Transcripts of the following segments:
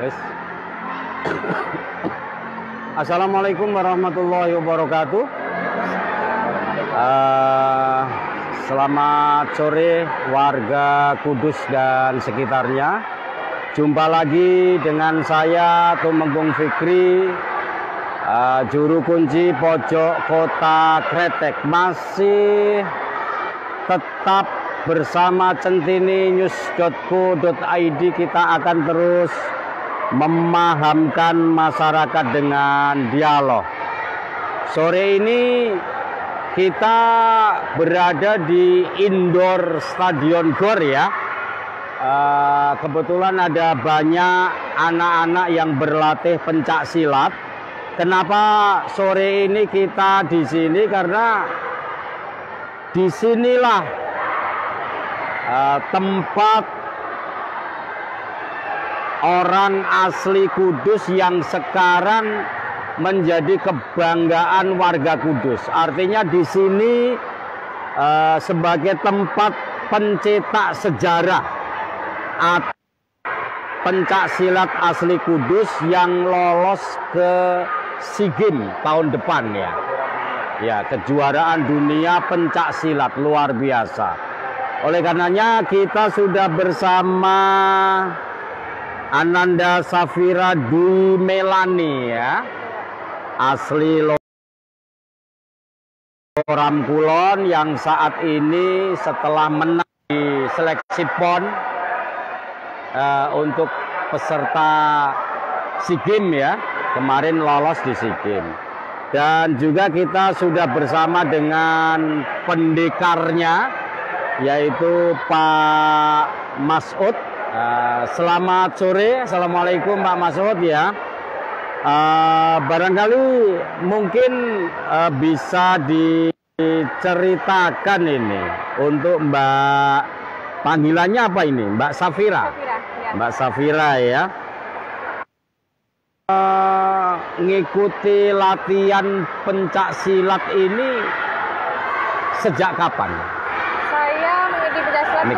Wes. Assalamualaikum warahmatullahi wabarakatuh. Selamat sore warga Kudus dan sekitarnya. Jumpa lagi dengan saya Tumenggung Fikri, juru kunci pojok kota Kretek. Masih tetap bersama centininews.co.id. Kita akan terus memahamkan masyarakat dengan dialog. Sore ini kita berada di indoor Stadion Gor ya. Kebetulan ada banyak anak-anak yang berlatih pencak silat. Kenapa sore ini kita di sini? Karena disinilah tempat orang asli Kudus yang sekarang menjadi kebanggaan warga Kudus. Artinya di sini sebagai tempat pencetak sejarah atau pencak silat asli Kudus yang lolos ke SEA Games tahun depan ya. Ya, kejuaraan dunia pencak silat luar biasa. Oleh karenanya kita sudah bersama Ananda Safira Dwi Melani ya, asli Loram Kulon, yang saat ini setelah menang di seleksi PON untuk peserta SEA Games ya, kemarin lolos di SEA Games. Dan juga kita sudah bersama dengan pendekarnya, yaitu Pak Masud. Selamat sore, assalamualaikum Pak Masud ya. Barangkali mungkin bisa diceritakan ini untuk Mbak, panggilannya apa ini? Mbak Safira. Ya. Mbak Safira ya. Ngikuti latihan pencak silat ini sejak kapan? Saya mengikuti pencak silat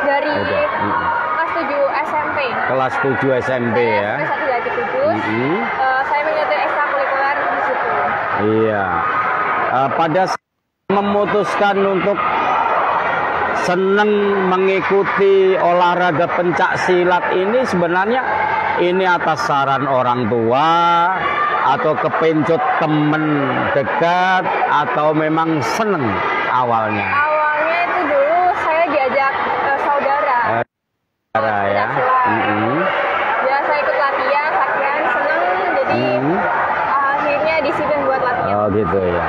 dari kelas 7 SMP. Kelas 7 SMP ya. SMP 1 dari Kudus. Saya mengikuti ekstrakurikuler di situ. Iya. Pada memutuskan untuk senang mengikuti olahraga pencak silat ini, sebenarnya ini atas saran orang tua atau kepencut temen dekat atau memang seneng awalnya? Awalnya itu dulu saya diajak saudara. Ya. Ya, saya ikut latihan seneng, jadi akhirnya disiplin buat latihan. Oh gitu ya.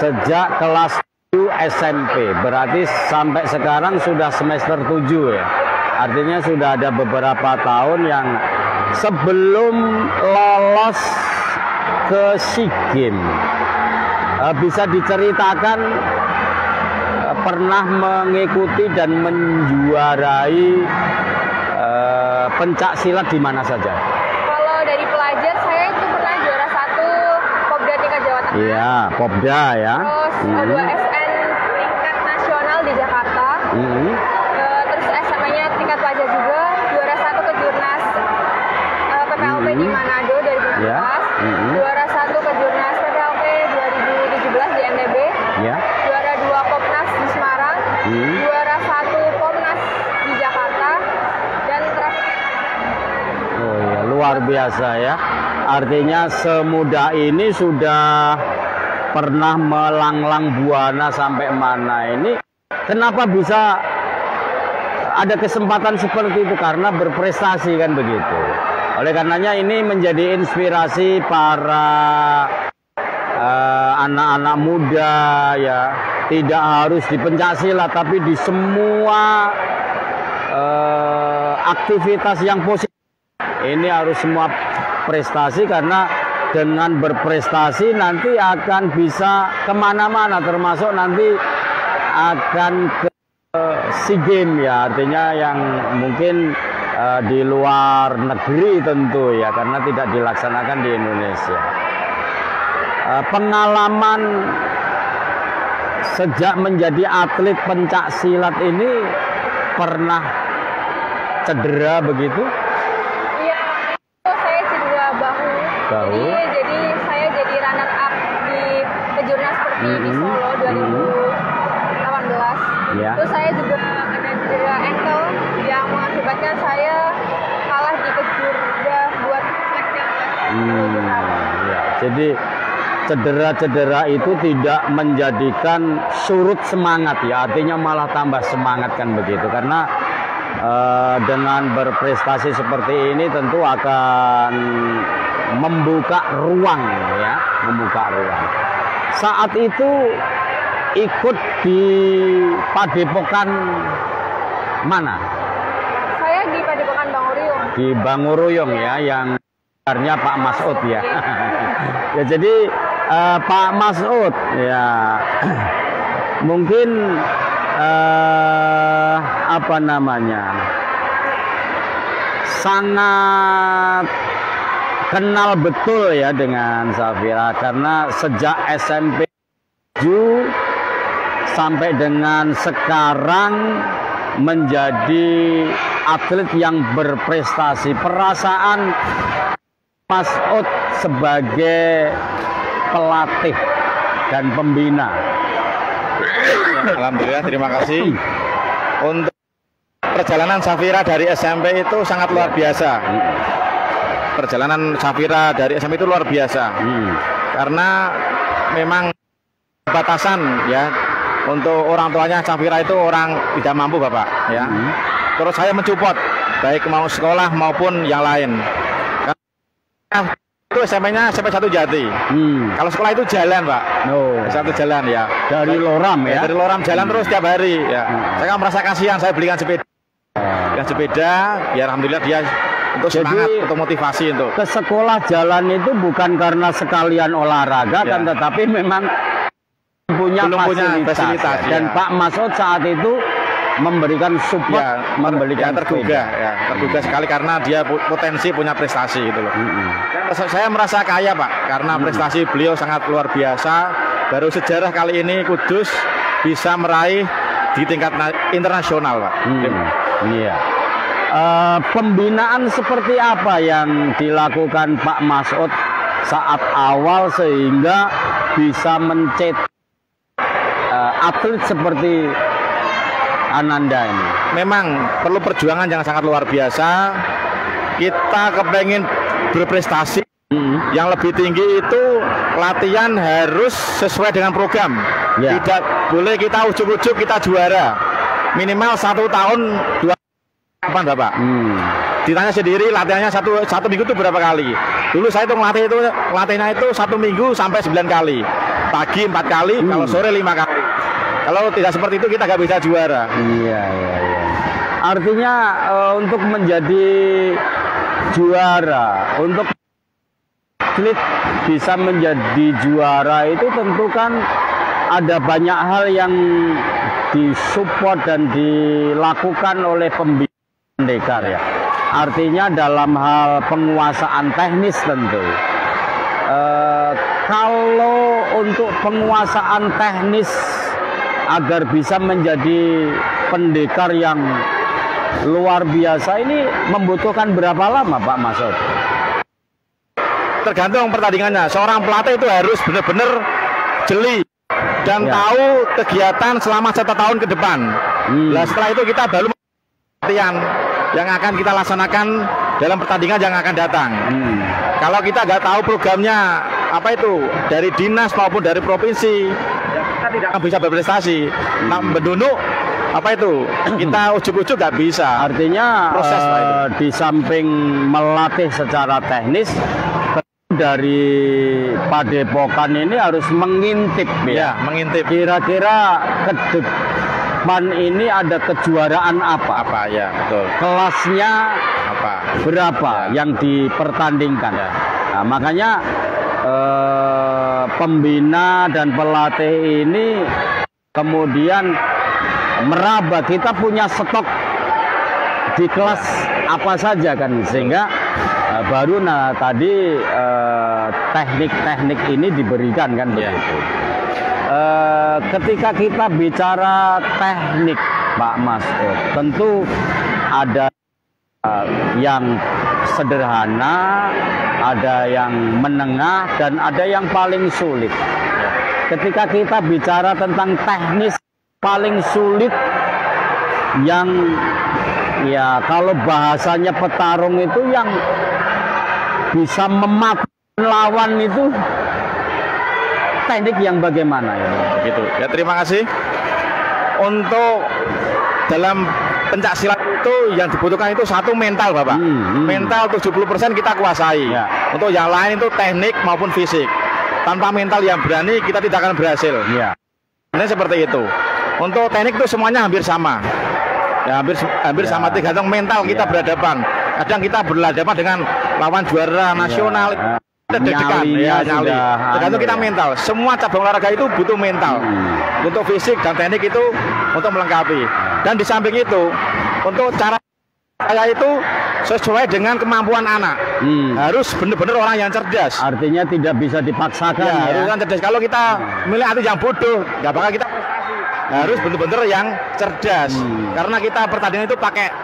Sejak kelas 7 SMP, berarti sampai sekarang sudah semester 7 ya. Artinya sudah ada beberapa tahun yang sebelum lolos ke SEA Games. Bisa diceritakan pernah mengikuti dan menjuarai pencak silat di mana saja? Kalau dari pelajar saya itu pernah juara 1 Popda tingkat Jawa Tengah. Iya, Popda ya. Terus 2 SN tingkat nasional di Jakarta. Terus SMA-nya tingkat pelajar juga, juara 1 kejurnas PPLP di Manado 2016. Juara 1 kejurnas PPLP 2017 di NTB. Juara 2 Popnas di Semarang. Juara 1 Pomnas di Jakarta. Dan terakhir. Oh ya, luar biasa ya. Artinya semudah ini sudah pernah melanglang buana sampai mana ini. Kenapa bisa ada kesempatan seperti itu? Karena berprestasi kan begitu. Oleh karenanya ini menjadi inspirasi para anak-anak muda ya. Tidak harus di pencak silat, tapi di semua aktivitas yang positif. Ini harus semua prestasi, karena dengan berprestasi nanti akan bisa kemana-mana, termasuk nanti akan ke SEA Games ya. Artinya yang mungkin di luar negeri tentu ya, karena tidak dilaksanakan di Indonesia. Pengalaman sejak menjadi atlet pencak silat ini pernah cedera begitu? Iya, Tahu. Jadi saya jadi runner up di kejurnas seperti di Solo 2018. Ya. Terus saya juga ada cedera ankle yang mengakibatkan saya kalah di kejurda buat flag yang Ya. Jadi cedera-cedera itu tidak menjadikan surut semangat ya, artinya malah tambah semangat kan begitu, karena dengan berprestasi seperti ini tentu akan membuka ruang ya, membuka ruang. Saat itu ikut di Padepokan mana? Saya di Padepokan Banguruyung. Di Banguruyung ya, yang sebenarnya Pak Masud ya. Ya jadi Pak Masud ya mungkin apa namanya, sangat kenal betul ya dengan Safira, karena sejak SMP 7 sampai dengan sekarang menjadi atlet yang berprestasi. Perasaan Masud sebagai pelatih dan pembina. Alhamdulillah, terima kasih. Untuk perjalanan Safira dari SMP itu sangat luar biasa. Perjalanan Safira dari SMP itu luar biasa. Karena memang batasan ya, untuk orang tuanya Safira itu orang tidak mampu Bapak ya. Terus saya mensupport baik mau sekolah maupun yang lain. Karena itu SMP-nya SMP 1 Jati. Kalau sekolah itu jalan Pak. Satu jalan ya. Dari Loram ya. Dari Loram jalan terus tiap hari ya. Saya kan merasa kasihan, saya belikan sepeda. Ya alhamdulillah dia untuk semangat, untuk motivasi untuk. Ke sekolah jalan itu bukan karena sekalian olahraga kan, tetapi memang belum punya fasilitas ya. Dan Pak Masud saat itu memberikan support, memberikan tergugah sekali karena dia potensi punya prestasi gitu loh. Saya merasa kaya Pak karena prestasi beliau sangat luar biasa. Baru sejarah kali ini Kudus bisa meraih di tingkat internasional Pak. Iya. Pembinaan seperti apa yang dilakukan Pak Masud saat awal sehingga bisa mencetak atlet seperti Ananda ini? Memang perlu perjuangan yang sangat luar biasa. Kita kepengen berprestasi yang lebih tinggi itu latihan harus sesuai dengan program. Tidak boleh kita ujuk-ujuk kita juara. Minimal 1 tahun 2 kapan Bapak? Ditanya sendiri latihannya satu minggu itu berapa kali? Dulu saya itu ngelatihnya itu 1 minggu sampai 9 kali. Pagi 4 kali, kalau sore 5 kali. Kalau tidak seperti itu kita nggak bisa juara. Iya. Artinya untuk menjadi juara, untuk atlet bisa menjadi juara itu tentu kan ada banyak hal yang disupport dan dilakukan oleh pendekar ya. Artinya dalam hal penguasaan teknis tentu. Kalau untuk penguasaan teknis agar bisa menjadi pendekar yang luar biasa ini membutuhkan berapa lama Pak Masud? Tergantung pertandingannya. Seorang pelatih itu harus benar-benar jeli dan tahu kegiatan selama 1 tahun ke depan. Nah, setelah itu kita baru latihan yang akan kita laksanakan dalam pertandingan yang akan datang. Kalau kita nggak tahu programnya apa itu dari dinas maupun dari provinsi, kita tidak akan bisa berprestasi. Nah, mendunuk apa itu kita ujuk-ujuk nggak bisa. Artinya proses di samping melatih secara teknis, dari Padepokan ini harus mengintip ya, mengintip. Kira-kira ke depan ini ada kejuaraan apa ya, betul. Kelasnya berapa yang dipertandingkan. Nah, makanya pembina dan pelatih ini kemudian meraba, kita punya stok di kelas apa saja kan, sehingga baru tadi teknik-teknik ini diberikan kan begitu. Ketika kita bicara teknik Pak Masud, tentu ada yang sederhana, ada yang menengah, dan ada yang paling sulit. Ketika kita bicara tentang teknis paling sulit, yang ya kalau bahasanya petarung itu yang bisa memakan lawan itu teknik yang bagaimana ya? Gitu. Ya, terima kasih. Untuk dalam pencak silat itu yang dibutuhkan itu satu mental, Bapak. Mental 70% kita kuasai. Ya. Untuk yang lain itu teknik maupun fisik. Tanpa mental yang berani kita tidak akan berhasil. Ya. Ini seperti itu. Untuk teknik itu semuanya hampir sama. Ya, hampir sama, tergantung mental kita berhadapan. Kadang kita berhadapan dengan lawan juara nasional. Deg-degan, ya, nyali. Tergantung kita mental. Semua cabang olahraga itu butuh mental. Untuk fisik dan teknik itu untuk melengkapi. Dan di samping itu, untuk cara saya itu sesuai dengan kemampuan anak. Harus benar-benar orang yang cerdas. Artinya tidak bisa dipaksakan. Ya, harus orang cerdas. Kalau kita milih atlet yang bodoh, nggak bakal kita prestasi. Harus benar-benar yang cerdas. Karena kita pertandingan itu pakai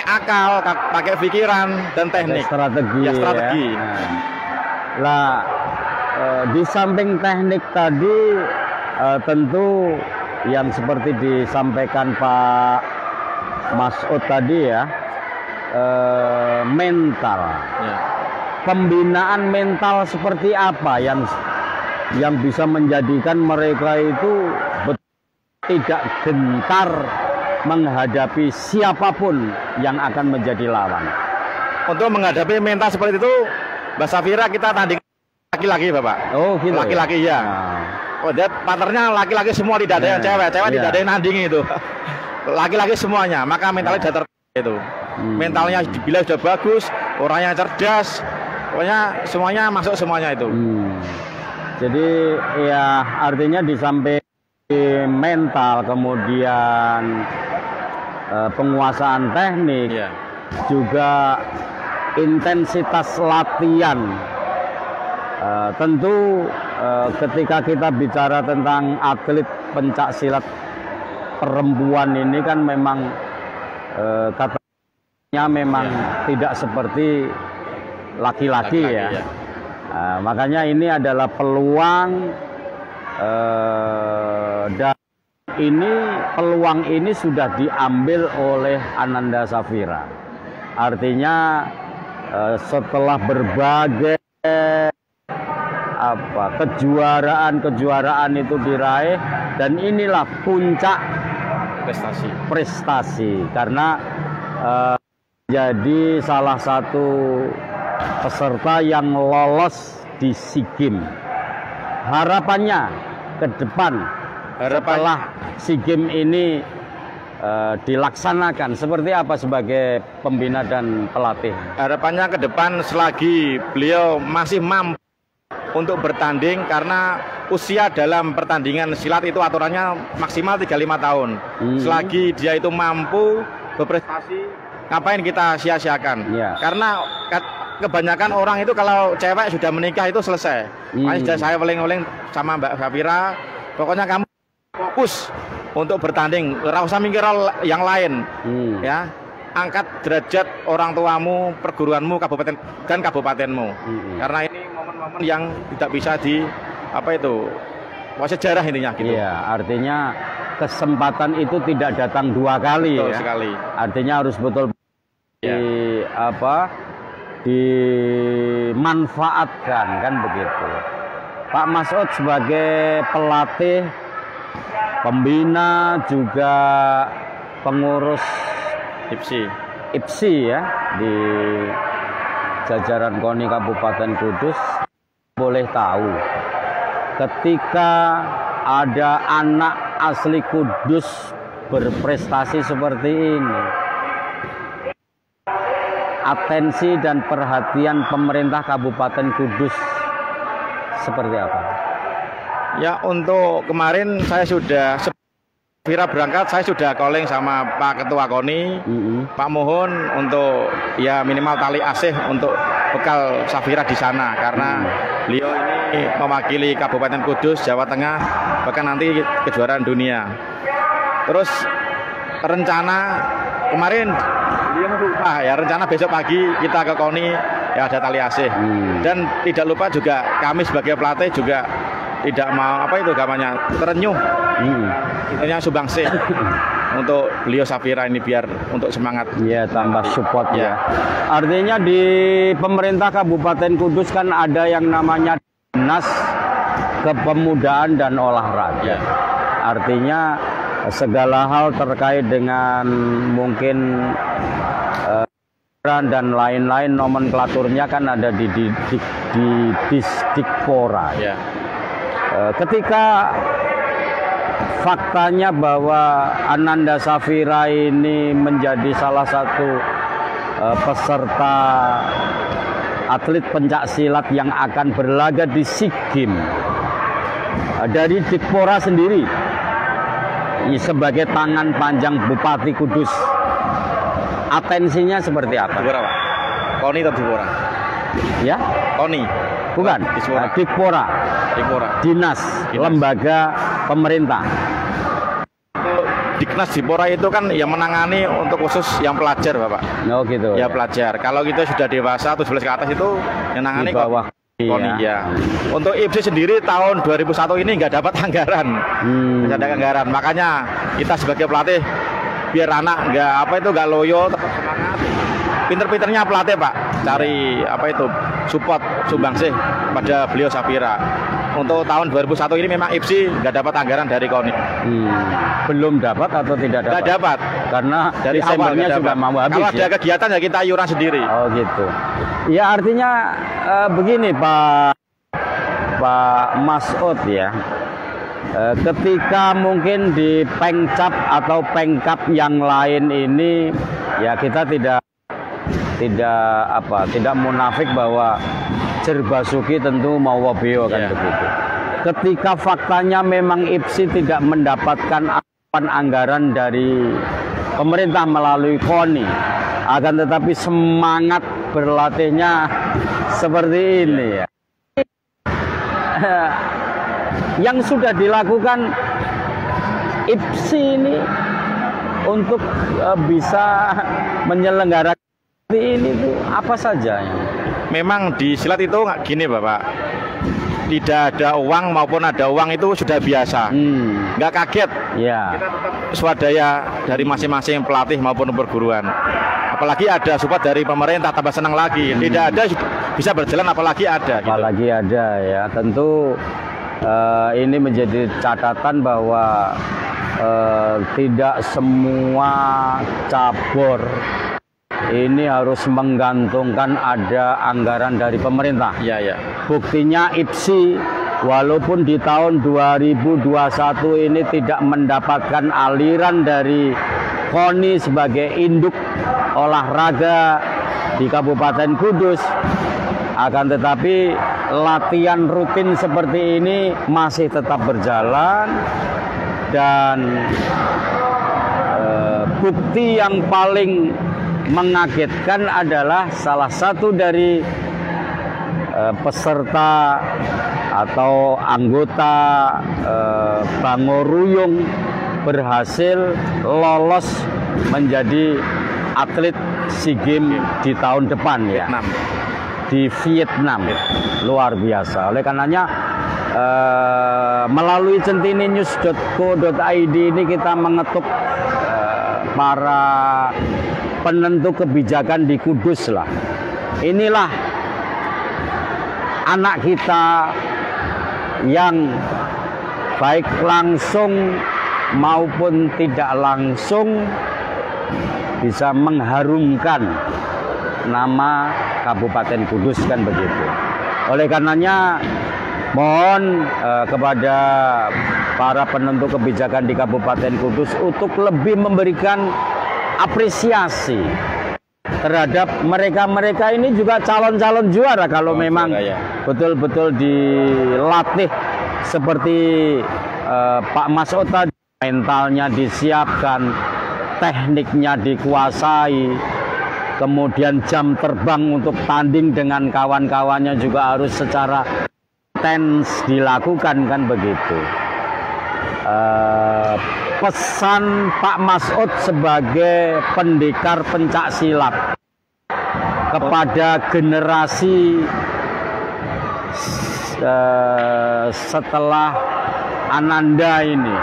akal, pakai pikiran dan teknik. Strategi. Ya, strategi. Ya. Lah, di samping teknik tadi, tentu yang seperti disampaikan Pak Mas'ud tadi ya, mental. Ya. Pembinaan mental seperti apa yang bisa menjadikan mereka itu tidak gentar menghadapi siapapun yang akan menjadi lawan. Untuk menghadapi mental seperti itu, Mbak Safira, kita tanding laki-laki, Bapak. Oh, gitu. Laki-laki ya. Oh, dia partnernya laki-laki semua, tidak ada yang cewek. Cewek tidak ada yang nandingi itu. Laki-laki semuanya, maka mentalnya sudah itu. Mentalnya bila sudah bagus, orangnya cerdas, pokoknya semuanya masuk semuanya itu. Jadi ya artinya di samping mental, kemudian penguasaan teknik, juga intensitas latihan. Tentu ketika kita bicara tentang atlet pencak silat perempuan ini kan memang katanya memang tidak seperti laki-laki ya. Makanya ini adalah peluang dan peluang ini sudah diambil oleh Ananda Safira. Artinya setelah berbagai kejuaraan itu diraih, dan inilah puncak prestasi karena jadi salah satu peserta yang lolos di SEA Games. Harapannya ke depan setelah SEA Games ini dilaksanakan seperti apa sebagai pembina dan pelatih? Harapannya ke depan selagi beliau masih mampu untuk bertanding, karena usia dalam pertandingan silat itu aturannya maksimal 35 tahun. Selagi dia itu mampu berprestasi, ngapain kita sia-siakan? Karena kebanyakan orang itu kalau cewek sudah menikah itu selesai. Makanya saya paling sama Mbak Safira, pokoknya kamu fokus untuk bertanding, nggak usah mikir yang lain, ya. Angkat derajat orang tuamu, perguruanmu, kabupaten dan kabupatenmu. Karena ini momen-momen yang tidak bisa sejarah intinya gitu. Iya, artinya kesempatan itu tidak datang dua kali. Betul ya. Sekali. Artinya harus betul dimanfaatkan, kan begitu. Pak Mas'ud sebagai pelatih, pembina, juga pengurus IPSI ya di jajaran KONI Kabupaten Kudus, boleh tahu ketika ada anak asli Kudus berprestasi seperti ini, atensi dan perhatian pemerintah Kabupaten Kudus seperti apa? Ya, untuk kemarin saya sudah Safira berangkat, saya sudah calling sama Pak Ketua KONI, Pak mohon untuk ya minimal tali asih untuk bekal Safira di sana, karena beliau ini mewakili Kabupaten Kudus, Jawa Tengah, bahkan nanti kejuaraan dunia. Terus rencana kemarin Ya rencana besok pagi kita ke KONI ya ada tali asih. Dan tidak lupa juga kami sebagai pelatih juga tidak mau namanya terenyuh. Intinya sumbangsih untuk beliau Safira ini biar untuk semangat. Ya, tambah support ya. Artinya di pemerintah Kabupaten Kudus kan ada yang namanya Dinas Kepemudaan dan Olahraga. Artinya segala hal terkait dengan mungkin dan lain-lain nomenklaturnya kan ada di Disdikpora. Ketika faktanya bahwa Ananda Safira ini menjadi salah satu peserta atlet pencak silat yang akan berlaga di SEA Games, dari Dikpora sendiri sebagai tangan panjang Bupati Kudus, atensinya seperti apa? Dikpora, Pak. KONI atau Dikpora? Ya? KONI. Bukan. Dikpora. Dinas, lembaga pemerintah. Diknas Dikpora itu kan yang menangani untuk khusus yang pelajar, Bapak. Oh gitu. Ya, pelajar. Kalau kita sudah dewasa atau 11 ke atas itu yang menangani di bawah KONI. Ya. Untuk IPSI sendiri tahun 2001 ini nggak dapat anggaran. Nggak ada anggaran. Makanya kita sebagai pelatih biar anak nggak loyo, tetap semangat. Pinter-pinternya pelatih, Pak, cari support sumbangsih pada beliau Safira. Untuk tahun 2001 ini memang IPSI nggak dapat anggaran dari KONI. Belum dapat atau tidak dapat? Nggak dapat. Karena dari awalnya sudah mau habis. Kalau ada kegiatan ya kita iuran sendiri. Oh gitu. Ya artinya begini Pak Masud ya. Ketika mungkin di Pengcap atau Pengkap yang lain ini ya kita tidak munafik bahwa Jerbasuki tentu mau wabeo kan begitu. Ketika faktanya memang IPSI tidak mendapatkan anggaran dari pemerintah melalui KONI, akan tetapi semangat berlatihnya seperti ini ya. Yang sudah dilakukan IPSI ini untuk bisa menyelenggarakan ini tuh apa saja ya? Memang di silat itu gini Bapak, tidak ada uang maupun ada uang itu sudah biasa, nggak kaget. Ya. Kita tetap swadaya dari masing-masing pelatih maupun perguruan. Apalagi ada support dari pemerintah, tambah senang lagi. Tidak ada bisa berjalan apalagi ada. Apalagi ada ya. Tentu ini menjadi catatan bahwa tidak semua cabur ini harus menggantungkan ada anggaran dari pemerintah. Ya. Buktinya IPSI walaupun di tahun 2021 ini tidak mendapatkan aliran dari KONI sebagai induk olahraga di Kabupaten Kudus, akan tetapi latihan rutin seperti ini masih tetap berjalan. Dan bukti yang paling mengagetkan adalah salah satu dari peserta atau anggota Bangoruyung berhasil lolos menjadi atlet SEA Games di tahun depan ya, di Vietnam. Luar biasa. Oleh karenanya melalui centininews.co.id ini kita mengetuk para penentu kebijakan di Kudus lah. Inilah anak kita yang baik langsung maupun tidak langsung bisa mengharumkan nama Kabupaten Kudus kan begitu. Oleh karenanya mohon kepada para penentu kebijakan di Kabupaten Kudus untuk lebih memberikan apresiasi terhadap mereka ini juga calon-calon juara kalau memang betul-betul dilatih seperti Pak Mas Ota, mentalnya disiapkan, tekniknya dikuasai, kemudian jam terbang untuk tanding dengan kawan-kawannya juga harus secara intens dilakukan kan begitu. pesan Pak Mas'ud sebagai pendekar pencak silat kepada generasi setelah Ananda ini,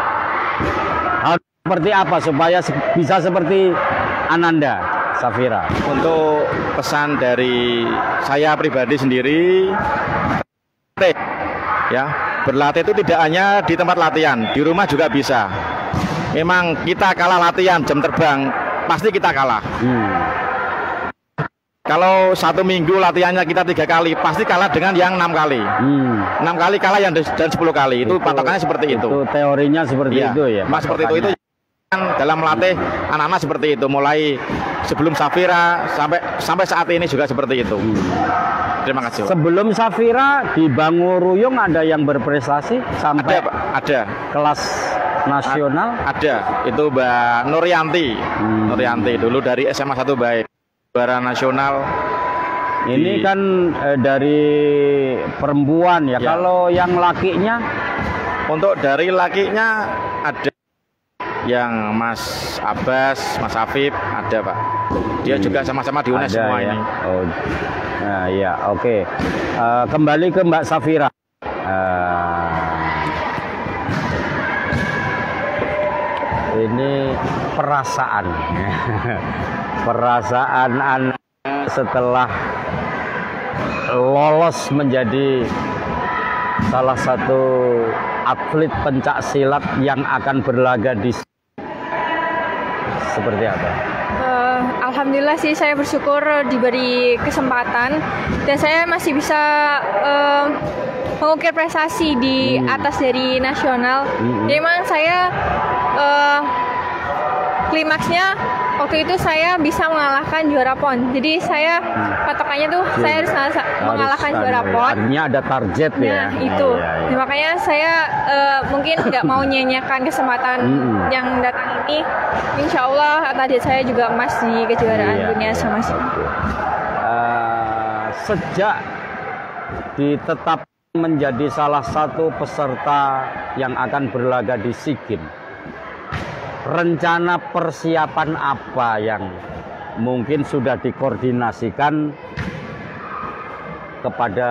harus seperti apa supaya bisa seperti Ananda, Safira? Untuk pesan dari saya pribadi sendiri, ya, berlatih itu tidak hanya di tempat latihan, di rumah juga bisa. Memang kita kalah latihan jam terbang, pasti kita kalah. Kalau 1 minggu latihannya kita 3 kali, pasti kalah dengan yang 6 kali. 6 kali kalah yang dan 10 kali. Itu patokannya seperti itu. Itu teorinya seperti itu ya. Mas, seperti itu kan dalam melatih anak-anak seperti itu, mulai sebelum Safira sampai saat ini juga seperti itu. Terima kasih. Sebelum Safira di Banguruyung ada yang berprestasi sampai ada kelas nasional? Ada. Itu Mbak Nuryanti. Nuryanti dulu dari SMA 1 baik. Juara nasional. Ini kan dari perempuan ya. Kalau yang lakinya? Untuk dari lakinya ada yang Mas Abbas, Mas Afif, ada Pak. Dia juga sama-sama di UNES semua ya? ini. Oh, nah ya, oke. Kembali ke Mbak Safira. Ini perasaan. Perasaan anak setelah lolos menjadi salah satu atlet pencak silat yang akan berlaga di seperti apa? Alhamdulillah sih, saya bersyukur diberi kesempatan dan saya masih bisa mengukir prestasi di atas dari nasional. Jadi memang saya klimaksnya waktu itu saya bisa mengalahkan juara PON. Jadi saya patokannya tuh saya harus mengalahkan juara PON. Artinya ada target ya. Itu. Ya. Makanya saya mungkin nggak mau nyanyikan kesempatan yang datang ini. Insya Allah target saya juga emas di kejuaraan dunia sama sih. Sejak ditetap menjadi salah satu peserta yang akan berlaga di SEA Games, rencana persiapan apa yang mungkin sudah dikoordinasikan kepada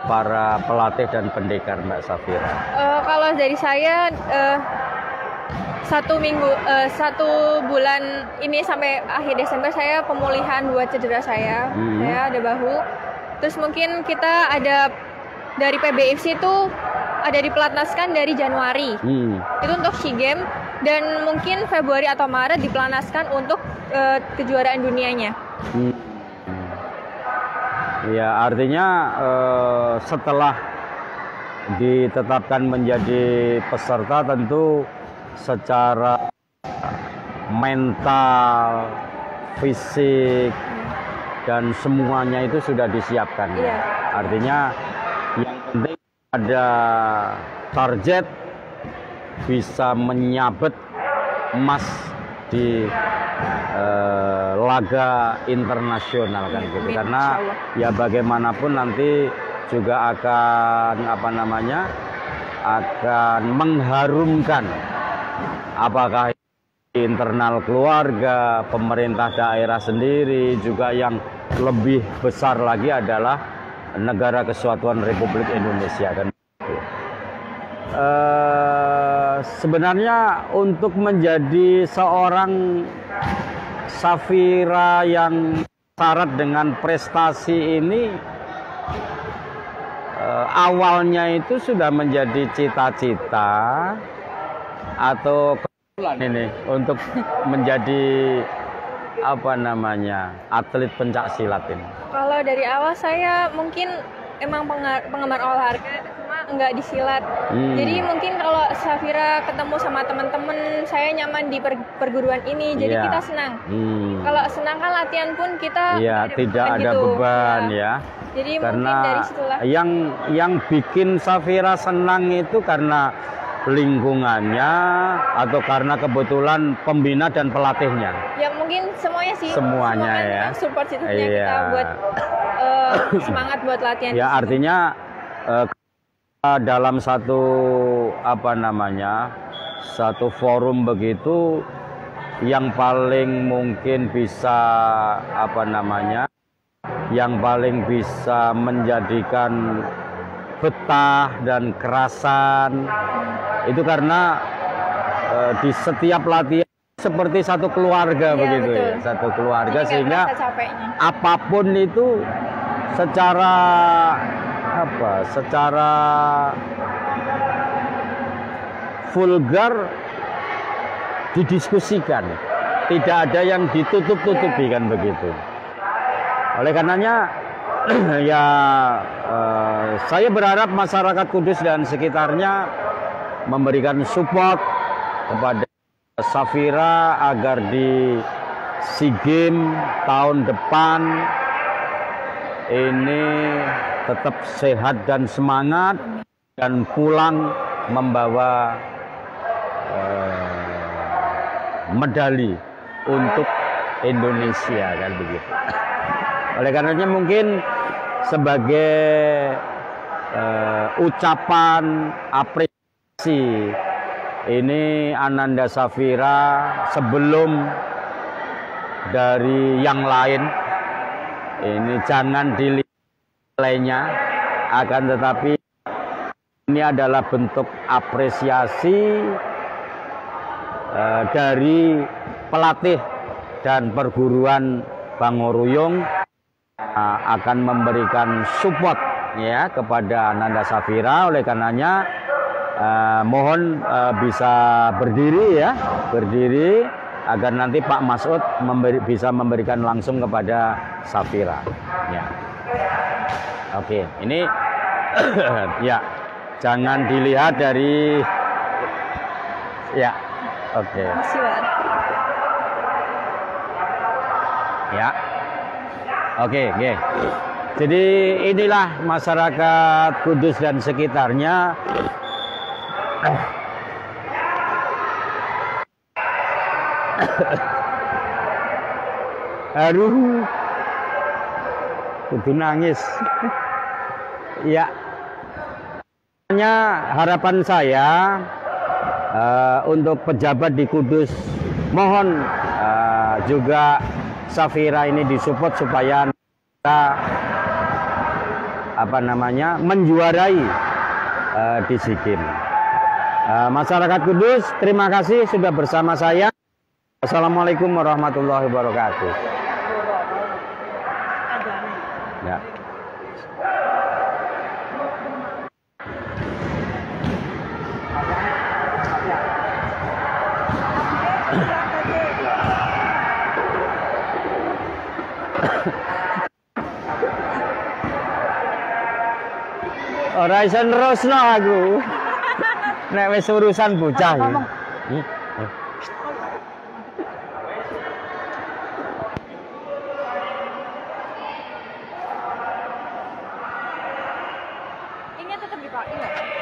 para pelatih dan pendekar, Mbak Safira? Kalau dari saya 1 bulan ini sampai akhir Desember saya pemulihan buat cedera saya. Saya ada bahu. Terus mungkin kita ada dari PBFC itu ada diplatnaskan dari Januari. Itu untuk SEA Games. Dan mungkin Februari atau Maret diplanaskan untuk kejuaraan dunianya. Ya, artinya setelah ditetapkan menjadi peserta tentu secara mental, fisik, dan semuanya itu sudah disiapkan. Iya. Artinya yang penting ada target bisa menyabet emas di laga internasional kan gitu. Karena ya bagaimanapun nanti juga akan akan mengharumkan apakah internal keluarga, pemerintah daerah sendiri, juga yang lebih besar lagi adalah Negara Kesatuan Republik Indonesia kan. Sebenarnya untuk menjadi seorang Safira yang syarat dengan prestasi ini, awalnya itu sudah menjadi cita-cita atau ini untuk menjadi atlet pencak silat ini? Kalau dari awal saya mungkin emang penggemar olahraga, cuma nggak disilat. Jadi mungkin kalau Safira ketemu sama teman-teman, saya nyaman di perguruan ini, jadi kita senang. Kalau senang kan latihan pun kita tidak ada beban ya. Jadi karena mungkin dari situlah yang bikin Safira senang itu karena lingkungannya atau karena kebetulan pembina dan pelatihnya? Ya mungkin semuanya sih. Semuanya ya. Support situnya kita buat semangat buat latihan. Ya artinya dalam satu satu forum begitu yang paling mungkin bisa yang paling bisa menjadikan betah dan kerasan itu karena di setiap latihan seperti satu keluarga begitu betul. ya, satu keluarga. Jadi sehingga apapun itu secara vulgar didiskusikan, tidak ada yang ditutup-tutupi kan begitu. Oleh karenanya ya saya berharap masyarakat Kudus dan sekitarnya memberikan support kepada Shafira agar di SEA Games tahun depan ini tetap sehat dan semangat dan pulang membawa medali untuk Indonesia kan begitu. Oleh karenanya mungkin sebagai ucapan apresiasi ini Ananda Shafira sebelum dari yang lain ini jangan dilihat lainnya, akan tetapi ini adalah bentuk apresiasi dari pelatih dan perguruan Bangoruyung akan memberikan support ya kepada Ananda Shafira. Oleh karenanya mohon bisa berdiri agar nanti Pak Masud bisa memberikan langsung kepada Shafira ya. Oke, ini ya jangan dilihat dari ya. Oke. Ya. Oke. Jadi inilah masyarakat Kudus dan sekitarnya haru kudu nangis. Ya. Harapan saya untuk pejabat di Kudus, mohon juga Shafira ini disupport supaya kita menjuarai di SEA Games. Masyarakat Kudus, terima kasih sudah bersama saya. Assalamualaikum warahmatullahi wabarakatuh. Ya. Ora iso nerusno aku. Nek wis urusan bocah iki. Ini tetap dipakai enggak?